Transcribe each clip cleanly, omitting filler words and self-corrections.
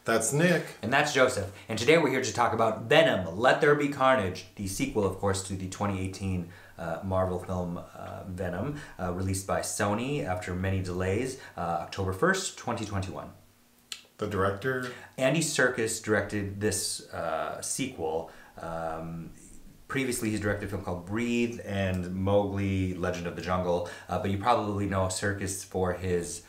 That's Nick. And that's Joseph. And today we're here to talk about Venom, Let There Be Carnage, the sequel, of course, to the 2018 Marvel film Venom, released by Sony after many delays, October 1st, 2021. The director? Andy Serkis directed this sequel. Previously, he's directed a film called Breathe and Mowgli, Legend of the Jungle, but you probably know Serkis for his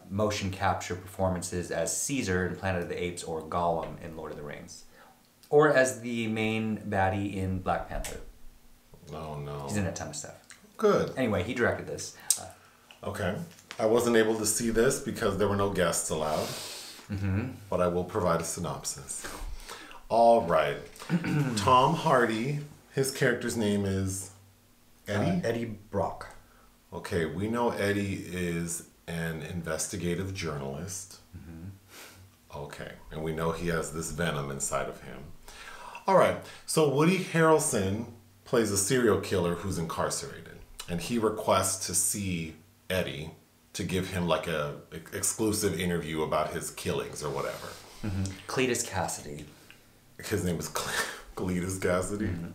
motion capture performances as Caesar in Planet of the Apes or Gollum in Lord of the Rings. Or as the main baddie in Black Panther. Oh, no. He's in a ton of stuff. Good. Anyway, he directed this. Okay. I wasn't able to see this because there were no guests allowed. But I will provide a synopsis. All right. Tom Hardy, his character's name is Eddie? Eddie Brock. Okay, we know Eddie is an investigative journalist. Okay, and we know he has this venom inside of him. All right, so Woody Harrelson plays a serial killer who's incarcerated, and he requests to see Eddie to give him like a exclusive interview about his killings or whatever. Cletus Kasady. His name is Cletus Kasady.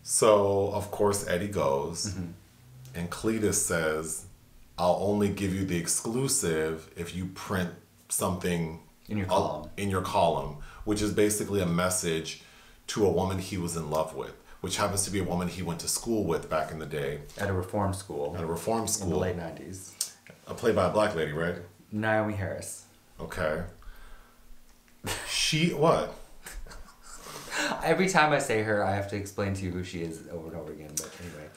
So, of course, Eddie goes, and Cletus says, I'll only give you the exclusive if you print something In your column. Which is basically a message to a woman he was in love with, which happens to be a woman he went to school with back in the day. At a reform school. At a reform school. In the late 90s. Played by a black lady, right? Naomie Harris. Okay. What? Every time I say her, I have to explain to you who she is over and over again. But anyway,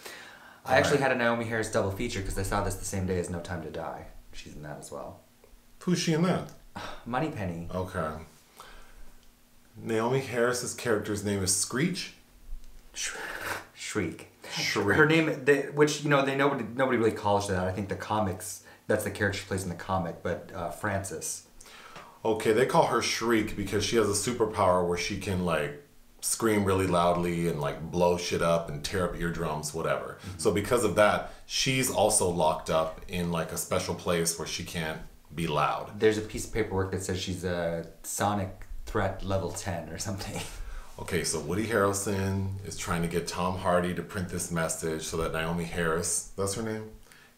I actually had a Naomie Harris double feature because I saw this the same day as No Time to Die. She's in that as well. Who's she in that? Moneypenny. Okay. Naomie Harris's character's name is Screech? Shriek. Shriek. Her name, which, nobody really calls her that. I think the comics, that's the character she plays in the comic, but Frances. Okay, they call her Shriek because she has a superpower where she can, like, scream really loudly and, like, blow shit up and tear up eardrums, whatever. So because of that, she's also locked up in, like, a special place where she can't be loud. There's a piece of paperwork that says she's a sonic threat level 10 or something. Okay, so Woody Harrelson is trying to get Tom Hardy to print this message so that Naomie Harris, that's her name,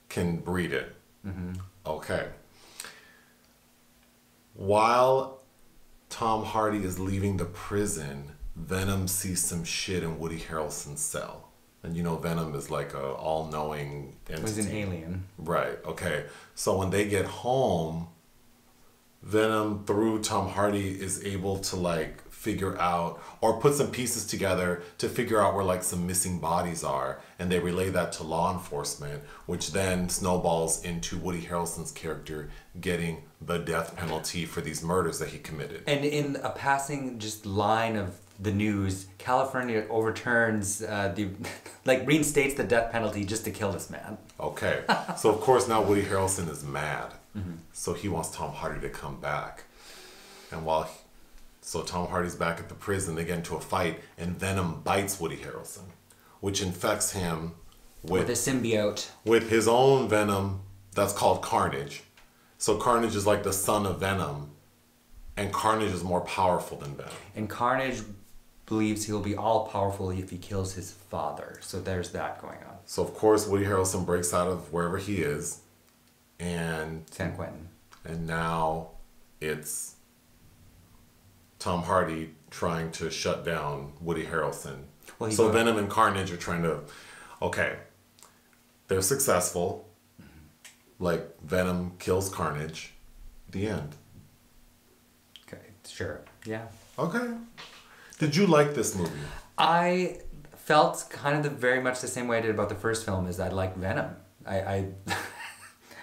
can read it. Okay. While Tom Hardy is leaving the prison, Venom sees some shit in Woody Harrelson's cell. And Venom is like a all-knowing entity. He's an alien. Right, okay. So when they get home, Venom, through Tom Hardy, is able to, like, figure out or put some pieces together to figure out where, like, some missing bodies are, and they relay that to law enforcement, which then snowballs into Woody Harrelson's character getting the death penalty for these murders that he committed. And in a passing just line of the news, California overturns reinstates the death penalty just to kill this man. Okay, so of course now Woody Harrelson is mad. So he wants Tom Hardy to come back. And so Tom Hardy's back at the prison, they get into a fight, and Venom bites Woody Harrelson, which infects him with a symbiote. With his own venom that's called Carnage. So Carnage is like the son of Venom, and Carnage is more powerful than Venom. And Carnage believes he'll be all powerful if he kills his father. So there's that going on. So of course Woody Harrelson breaks out of wherever he is, and San Quentin. And now it's Tom Hardy trying to shut down Woody Harrelson. Well, so Venom and Carnage are trying to, they're successful. Like, Venom kills Carnage. The end. Okay, sure. Yeah. Okay. Did you like this movie? I felt kind of very much the same way I did about the first film, is I like Venom.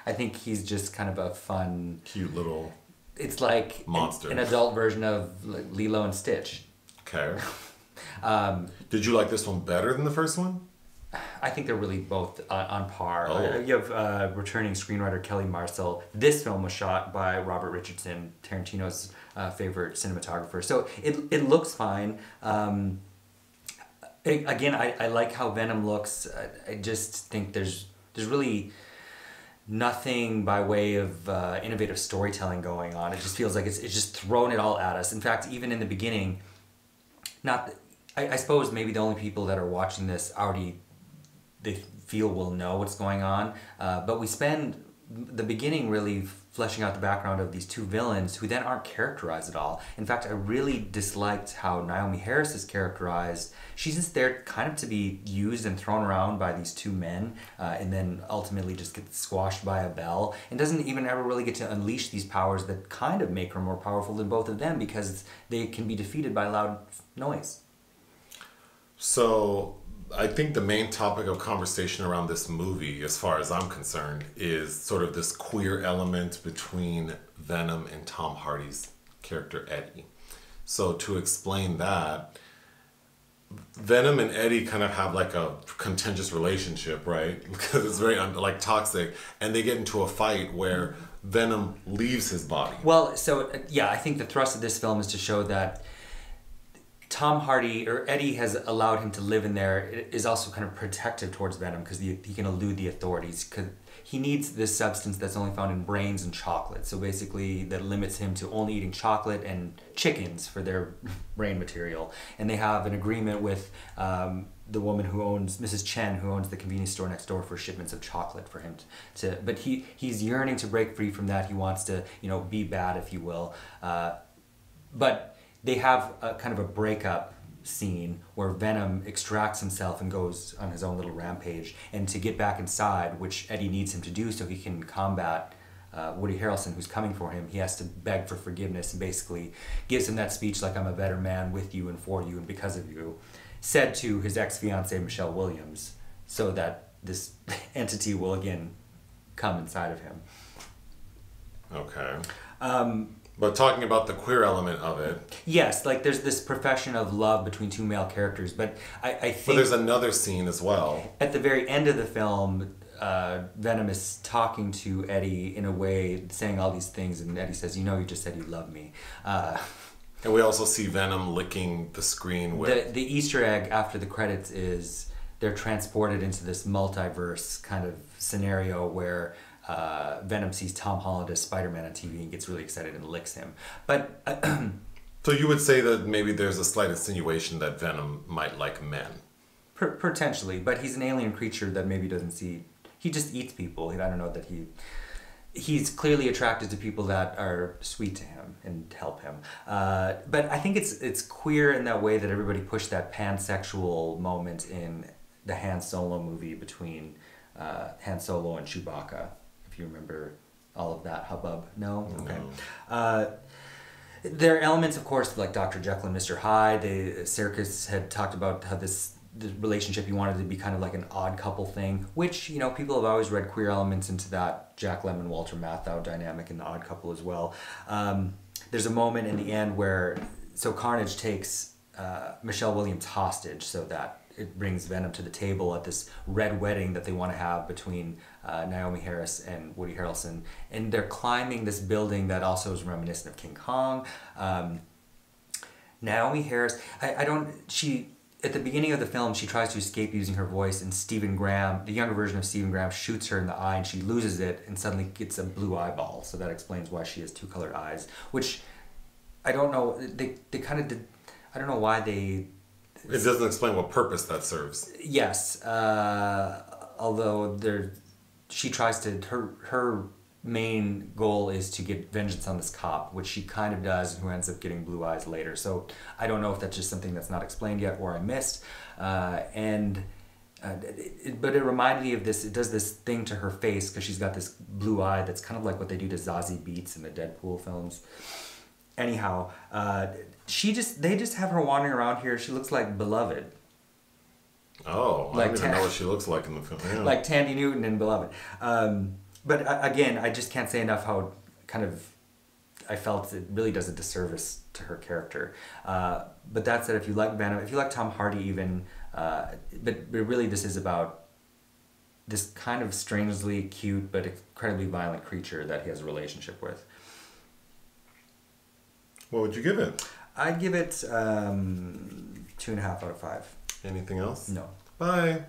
I think he's just kind of a fun... Cute little... It's like monster. An adult version of Lilo and Stitch. Okay. Did you like this one better than the first one? I think they're really both on par. Oh. You have returning screenwriter Kelly Marcel. This film was shot by Robert Richardson, Tarantino's favorite cinematographer. So it looks fine. Again, I like how Venom looks. I just think there's really... nothing by way of innovative storytelling going on. It just feels like it's just thrown it all at us. In fact, even in the beginning, I suppose maybe the only people that are watching this already they feel will know what's going on. But we spend the beginning really fleshing out the background of these two villains who then aren't characterized at all. In fact, I really disliked how Naomie Harris is characterized. She's just there kind of to be used and thrown around by these two men and then ultimately just gets squashed by a bell and doesn't even ever really get to unleash these powers that kind of make her more powerful than both of them because they can be defeated by loud noise. So I think the main topic of conversation around this movie, as far as I'm concerned, is sort of this queer element between Venom and Tom Hardy's character Eddie. So to explain that, Venom and Eddie kind of have like a contentious relationship, right? Because it's very like toxic, and they get into a fight where Venom leaves his body. Well, so yeah, I think the thrust of this film is to show that Tom Hardy, or Eddie, has allowed him to live in there. It is also kind of protective towards Venom because he can elude the authorities. Cause he needs this substance that's only found in brains and chocolate. So basically that limits him to only eating chocolate and chickens for their brain material. And they have an agreement with the woman who owns, Mrs. Chen, who owns the convenience store next door for shipments of chocolate for him to but he's yearning to break free from that. He wants to, be bad, if you will. But they have a kind of a breakup scene where Venom extracts himself and goes on his own little rampage. And to get back inside, which Eddie needs him to do so he can combat Woody Harrelson, who's coming for him, he has to beg for forgiveness and basically gives him that speech like, I'm a better man with you and for you and because of you, said to his ex-fiancée Michelle Williams, so that this entity will again come inside of him. Okay. But talking about the queer element of it. Yes, like there's this profession of love between two male characters, but I think... But there's another scene as well. At the very end of the film, Venom is talking to Eddie in a way, saying all these things, and Eddie says, you just said you love me. And we also see Venom licking the screen with... The Easter egg after the credits is they're transported into this multiverse kind of scenario where... Venom sees Tom Holland as Spider-Man on TV and gets really excited and licks him. But so you would say that maybe there's a slight insinuation that Venom might like men? Potentially, but he's an alien creature that maybe doesn't see... He just eats people. I don't know that he's clearly attracted to people that are sweet to him and help him. But I think it's queer in that way that everybody pushed that pansexual moment in the Han Solo movie between Han Solo and Chewbacca. If you remember all of that hubbub. No? Okay. No. There are elements, of course, like Dr. Jekyll and Mr. Hyde. Serkis had talked about how the relationship he wanted to be kind of like an odd couple thing, which, people have always read queer elements into that Jack Lemmon, Walter Matthau dynamic in The Odd Couple as well. There's a moment in the end where, Carnage takes Michelle Williams hostage so that it brings Venom to the table at this red wedding that they want to have between Naomie Harris and Woody Harrelson. And they're climbing this building that also is reminiscent of King Kong. Naomie Harris, at the beginning of the film, she tries to escape using her voice, and Stephen Graham, the younger version of Stephen Graham, shoots her in the eye and she loses it and suddenly gets a blue eyeball. So that explains why she has two colored eyes, which I don't know, they kind of did, I don't know why they... It doesn't explain what purpose that serves. Yes, although she tries to, her main goal is to get vengeance on this cop, which she kind of does, who ends up getting blue eyes later. So I don't know if that's just something that's not explained yet or I missed. But it reminded me of this, it does this thing to her face because she's got this blue eye that's kind of like what they do to Zazie Beetz in the Deadpool films. Anyhow, they just have her wandering around here. She looks like Beloved. Oh, I don't even know what she looks like in the film. Yeah. Like Tandy Newton in Beloved. But again, I just can't say enough how kind of I felt it really does a disservice to her character. But that said, if you like Venom, if you like Tom Hardy even, but really this is about this kind of strangely cute but incredibly violent creature that he has a relationship with. What would you give it? I'd give it 2.5 out of 5. Anything else? No. Bye.